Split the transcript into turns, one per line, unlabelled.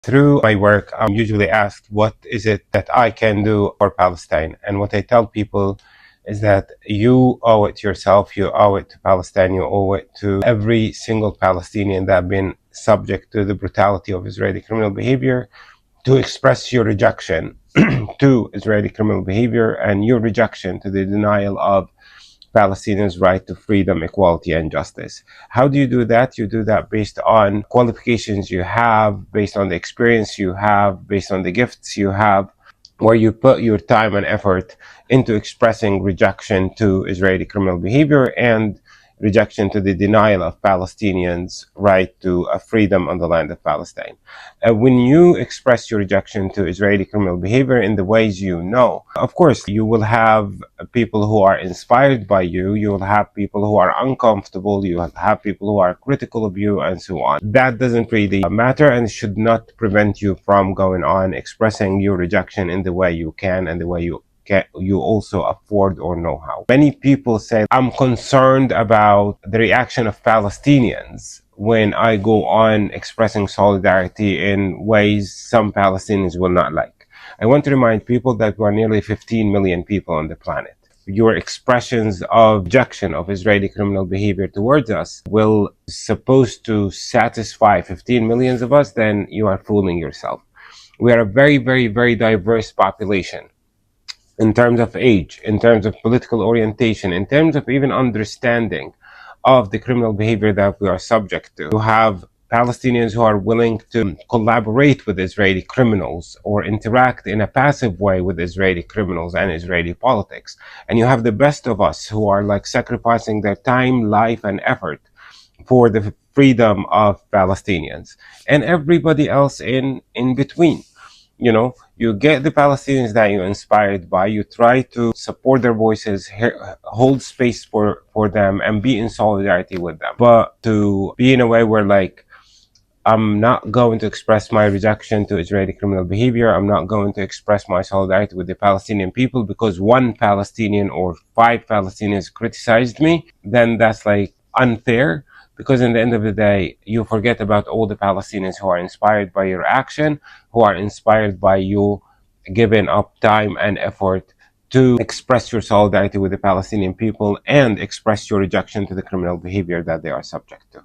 Through my work, I'm usually asked, what is it that I can do for Palestine? And what I tell people is that you owe it to yourself, you owe it to Palestine, you owe it to every single Palestinian that have been subject to the brutality of Israeli criminal behavior, to express your rejection to Israeli criminal behavior and your rejection to the denial of Palestinians' right to freedom, equality, and justice. How do you do that? You do that based on qualifications you have, based on the experience you have, based on the gifts you have, where you put your time and effort into expressing rejection to Israeli criminal behavior and rejection to the denial of Palestinians' right to a freedom on the land of Palestine. When you express your rejection to Israeli criminal behavior in the ways you know, of course, you will have people who are inspired by you, you will have people who are uncomfortable, you will have people who are critical of you, and so on. That doesn't really matter and should not prevent you from going on expressing your rejection in the way you can and the way you also afford or know how. Many people say, I'm concerned about the reaction of Palestinians when I go on expressing solidarity in ways some Palestinians will not like. I want to remind people that we are nearly 15 million people on the planet. Your expressions of rejection of Israeli criminal behavior towards us will supposed to satisfy 15 millions of us, then you are fooling yourself. We are a very, very, very diverse population in terms of age, in terms of political orientation, in terms of even understanding of the criminal behavior that we are subject to. You have Palestinians who are willing to collaborate with Israeli criminals or interact in a passive way with Israeli criminals and Israeli politics. And you have the best of us who are like sacrificing their time, life, and effort for the freedom of Palestinians and everybody else in between. You know, you get the Palestinians that you're inspired by, you try to support their voices, hold space for them and be in solidarity with them. But to be in a way where like, I'm not going to express my rejection to Israeli criminal behavior, I'm not going to express my solidarity with the Palestinian people because one Palestinian or 5 Palestinians criticized me, then that's like unfair. Because in the end of the day, you forget about all the Palestinians who are inspired by your action, who are inspired by you giving up time and effort to express your solidarity with the Palestinian people and express your rejection to the criminal behavior that they are subject to.